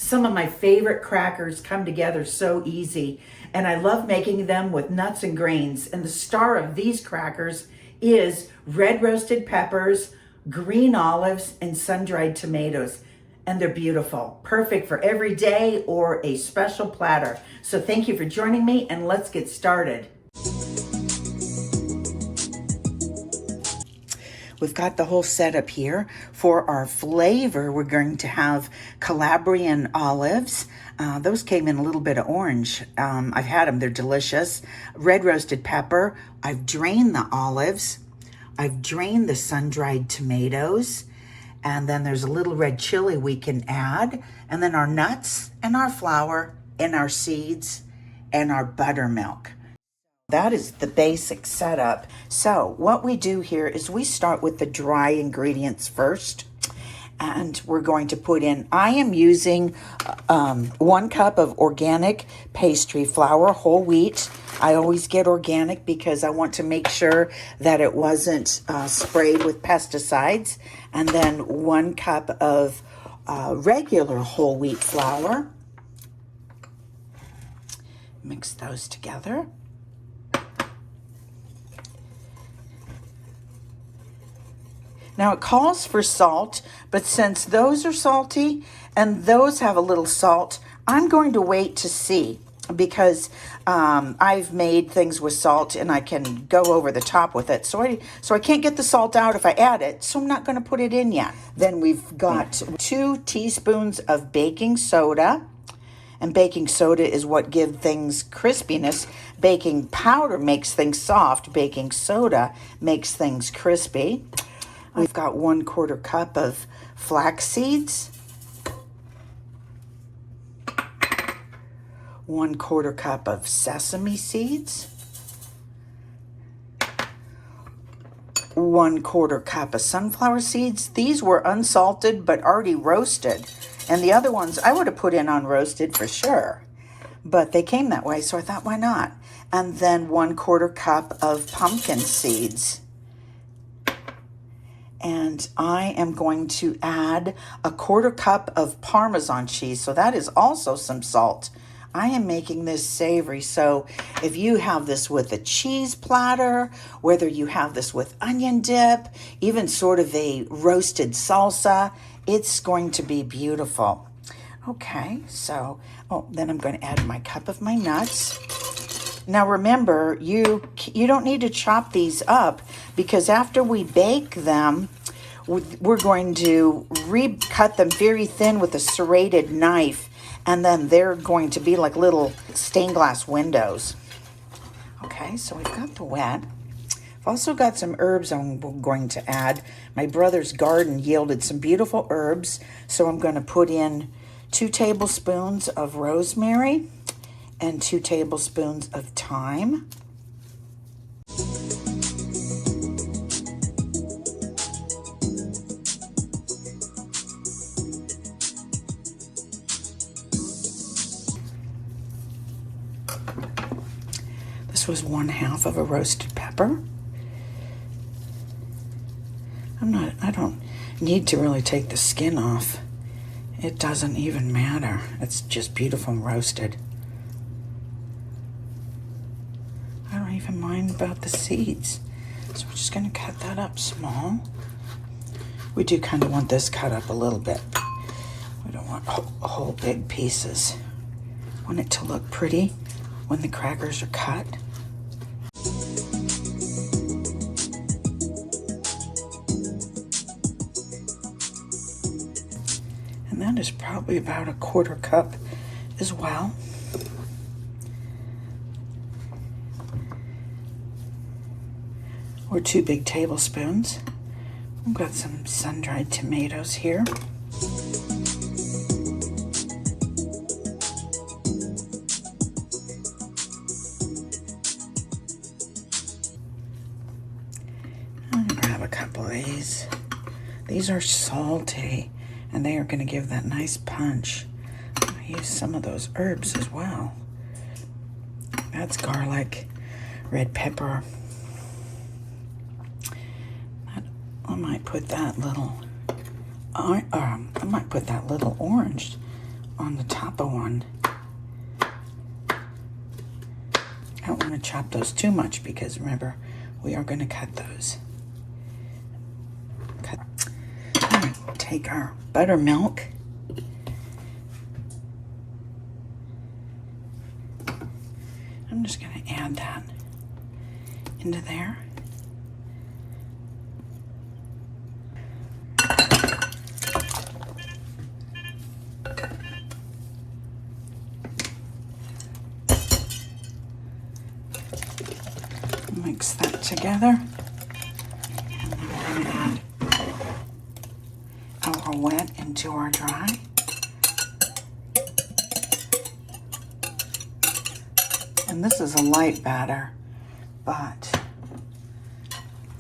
Some of my favorite crackers come together so easy, and I love making them with nuts and grains. And the star of these crackers is red roasted peppers, green olives, and sun-dried tomatoes. And they're beautiful, perfect for every day or a special platter. So thank you for joining me, and let's get started. We've got the whole setup here. For our flavor, we're going to have Calabrian olives. Those came in a little bit of orange. I've had them, they're delicious. Red roasted pepper. I've drained the olives. I've drained the sun-dried tomatoes. And then there's a little red chili we can add. And then our nuts and our flour and our seeds and our buttermilk. That is the basic setup. So what we do here is we start with the dry ingredients first. And we're going to put in, I am using 1 cup of organic pastry flour, whole wheat. I always get organic because I want to make sure that it wasn't sprayed with pesticides. And then 1 cup of regular whole wheat flour. Mix those together. Now it calls for salt, but since those are salty and those have a little salt, I'm going to wait to see because I've made things with salt and I can go over the top with it. So I can't get the salt out if I add it, so I'm not going to put it in yet. Then we've got 2 teaspoons of baking soda. And baking soda is what gives things crispiness. Baking powder makes things soft. Baking soda makes things crispy. We've got 1/4 cup of flax seeds, 1/4 cup of sesame seeds, 1/4 cup of sunflower seeds. These were unsalted but already roasted. And the other ones I would have put in unroasted for sure. But they came that way, so I thought, why not? And then 1/4 cup of pumpkin seeds. And I am going to add 1/4 cup of Parmesan cheese. So that is also some salt. I am making this savory. So if you have this with a cheese platter, whether you have this with onion dip, even sort of a roasted salsa, it's going to be beautiful. Okay, so, then I'm going to add my cup of my nuts. Now remember, you don't need to chop these up because after we bake them, we're going to cut them very thin with a serrated knife, and then they're going to be like little stained glass windows. Okay, so we've got the wet. I've also got some herbs I'm going to add. My brother's garden yielded some beautiful herbs, so I'm going to put in 2 tablespoons of rosemary and 2 tablespoons of thyme. This was 1/2 of a roasted pepper. I don't need to really take the skin off. It doesn't even matter. It's just beautiful and roasted. I don't even mind about the seeds. So we're just going to cut that up small. We do kind of want this cut up a little bit. We don't want whole big pieces. Want it to look pretty when the crackers are cut. And that is probably about 1/4 cup as well. Or 2 big tablespoons. I've got some sun-dried tomatoes here. I'll grab a couple of these. These are salty, and they are going to give that nice punch. I use some of those herbs as well. That's garlic, red pepper. I might put that little orange on the top of one. I don't want to chop those too much because remember, we are going to cut those. Take our buttermilk. I'm just going to add that into there. Mix that together. And then we're going to add our wet into our dry. And this is a light batter, but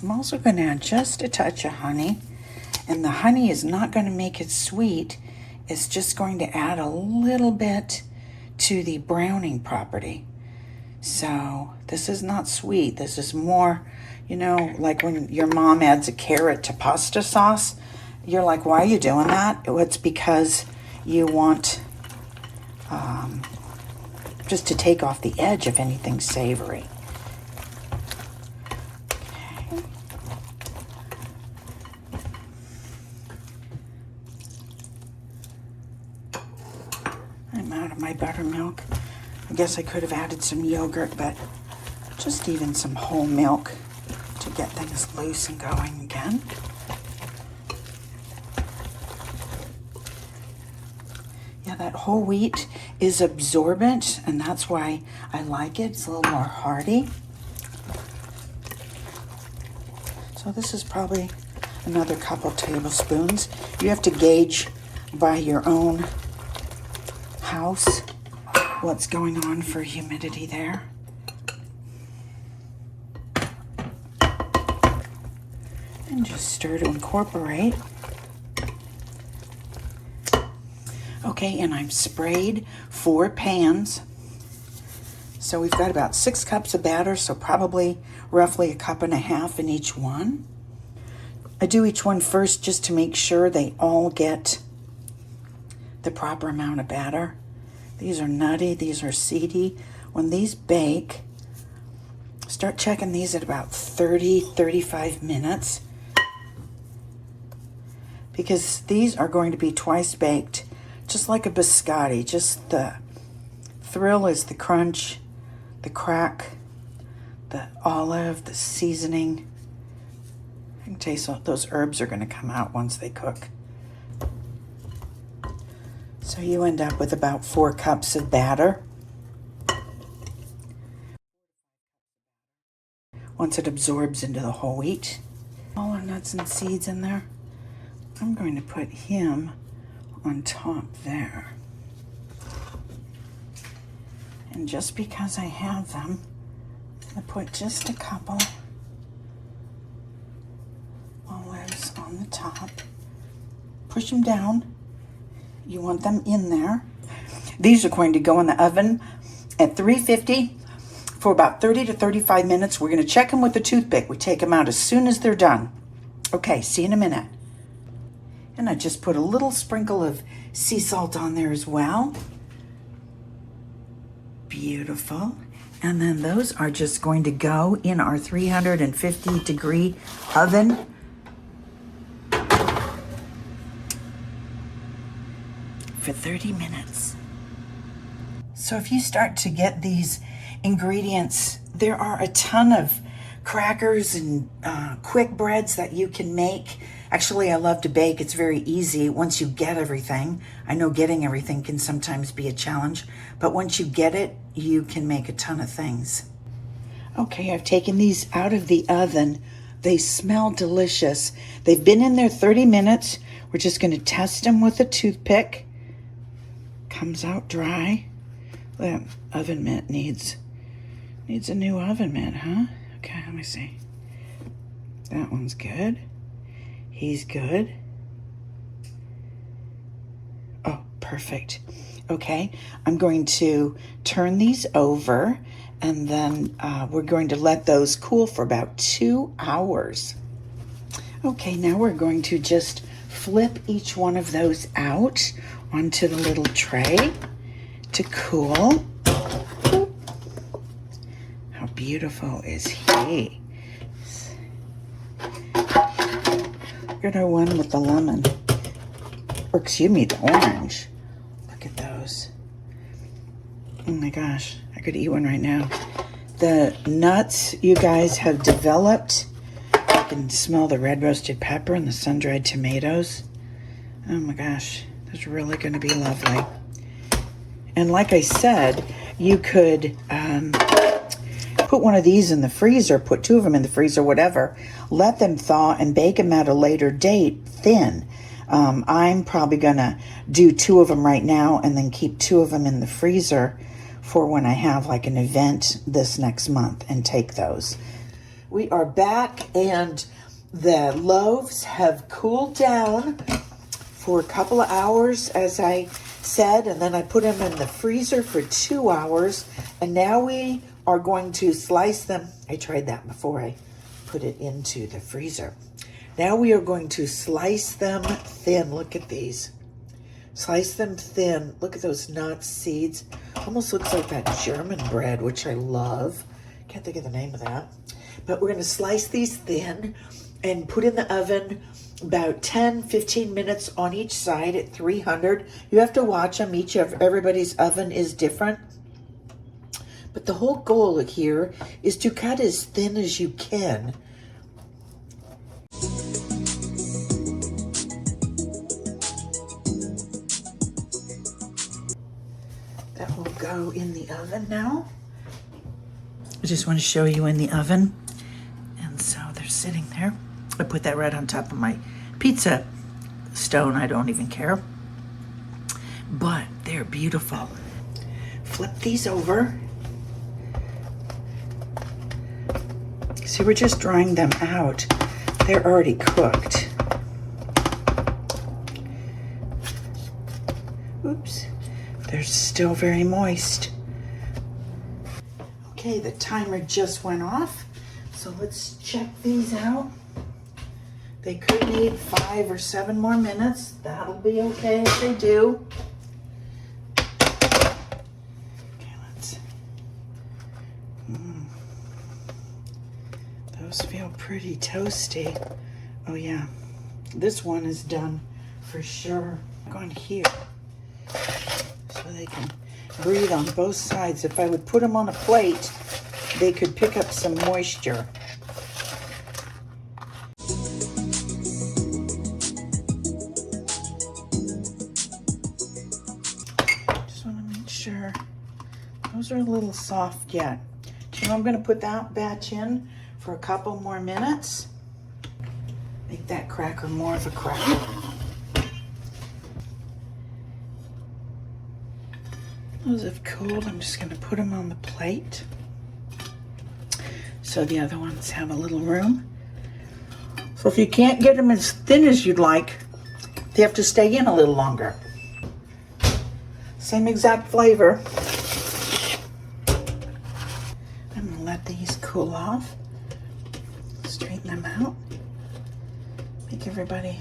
I'm also going to add just a touch of honey. And the honey is not going to make it sweet. It's just going to add a little bit to the browning property. So this is not sweet. This is more, you know, like when your mom adds a carrot to pasta sauce. You're like, why are you doing that? It's because you want just to take off the edge of anything savory. Okay. I'm out of my buttermilk. I guess I could have added some yogurt, but just even some whole milk to get things loose and going again. Yeah, that whole wheat is absorbent, and that's why I like it. It's a little more hearty. So this is probably another couple tablespoons. You have to gauge by your own house what's going on for humidity there. And just stir to incorporate. Okay, and I've sprayed 4 pans. So we've got about 6 cups of batter, so probably roughly 1.5 cups in each one. I do each one first just to make sure they all get the proper amount of batter. These are nutty, these are seedy. When these bake, start checking these at about 30-35 minutes because these are going to be twice baked, just like a biscotti. Just the thrill is the crunch, the crack, the olive, the seasoning. I can taste those herbs are going to come out once they cook. So you end up with about 4 cups of batter. Once it absorbs into the whole wheat. All our nuts and seeds in there. I'm going to put him on top there. And just because I have them, I'm going to put just a couple olives on the top. Push them down. You want them in there. These are going to go in the oven at 350 for about 30 to 35 minutes. We're going to check them with a toothpick. We take them out as soon as they're done. Okay, see you in a minute. And I just put a little sprinkle of sea salt on there as well. Beautiful. And then those are just going to go in our 350-degree oven. For 30 minutes. So if you start to get these ingredients, there are a ton of crackers and quick breads that you can make. Actually, I love to bake. It's very easy once you get everything. I know getting everything can sometimes be a challenge, but once you get it, you can make a ton of things. Okay, I've taken these out of the oven. They smell delicious. They've been in there 30 minutes. We're just going to test them with a toothpick. Comes out dry. That oven mitt needs a new oven mitt, huh? Okay, let me see. That one's good. He's good. Oh, perfect. Okay, I'm going to turn these over and then we're going to let those cool for about 2 hours. Okay, now we're going to just flip each one of those out onto the little tray to cool. How beautiful is he? Look at our one with the lemon. Or excuse me, the orange. Look at those. Oh my gosh, I could eat one right now. The nuts you guys have developed. I can smell the red roasted pepper and the sun-dried tomatoes. Oh my gosh, that's really going to be lovely. And like I said, you could put one of these in the freezer, put 2 of them in the freezer, whatever. Let them thaw and bake them at a later date thin. I'm probably going to do 2 of them right now and then keep 2 of them in the freezer for when I have like an event this next month and take those. We are back and the loaves have cooled down for a couple of hours, as I said, and then I put them in the freezer for 2 hours, and now we are going to slice them. I tried that before I put it into the freezer. Now we are going to slice them thin. Look at these. Slice them thin. Look at those nuts, seeds. Almost looks like that German bread, which I love. Can't think of the name of that. But we're going to slice these thin and put in the oven about 10-15 minutes on each side at 300. You have to watch them. Everybody's oven is different. But the whole goal here is to cut as thin as you can. That will go in the oven now. I just want to show you in the oven. And so they're sitting there. I put that right on top of my pizza stone. I don't even care. But they're beautiful. Flip these over. See, we're just drying them out. They're already cooked. Oops. They're still very moist. Okay, the timer just went off. So let's check these out. They could need 5 or 7 more minutes. That'll be okay if they do. Okay, let's... Those feel pretty toasty. Oh yeah, this one is done for sure. On here, so they can breathe on both sides. If I would put them on a plate, they could pick up some moisture. Just want to make sure those are a little soft yet. You know, I'm going to put that batch in for a couple more minutes. Make that cracker more of a cracker. Those have cooled. I'm just going to put them on the plate so the other ones have a little room. So if you can't get them as thin as you'd like, they have to stay in a little longer. Same exact flavor. I'm going to let these cool off. Straighten them out. Make everybody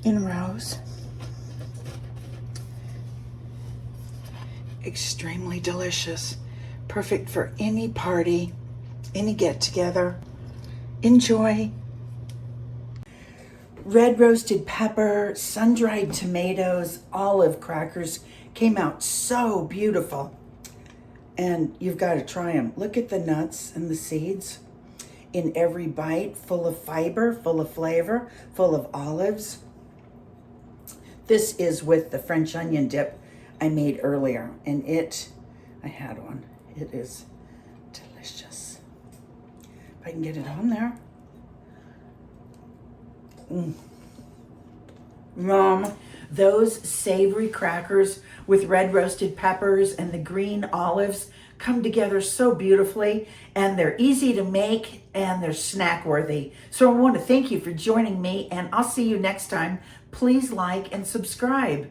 in rows. Extremely delicious. Perfect for any party, any get-together. Enjoy. Red roasted pepper, sun-dried tomatoes, olive crackers came out so beautiful. And you've got to try them. Look at the nuts and the seeds in every bite, full of fiber, full of flavor, full of olives. This is with the French onion dip I made earlier, and I had one. It is delicious. If I can get it on there. Yum. Those savory crackers with red roasted peppers and the green olives come together so beautifully, and they're easy to make and they're snack worthy. So I want to thank you for joining me, and I'll see you next time. Please like and subscribe.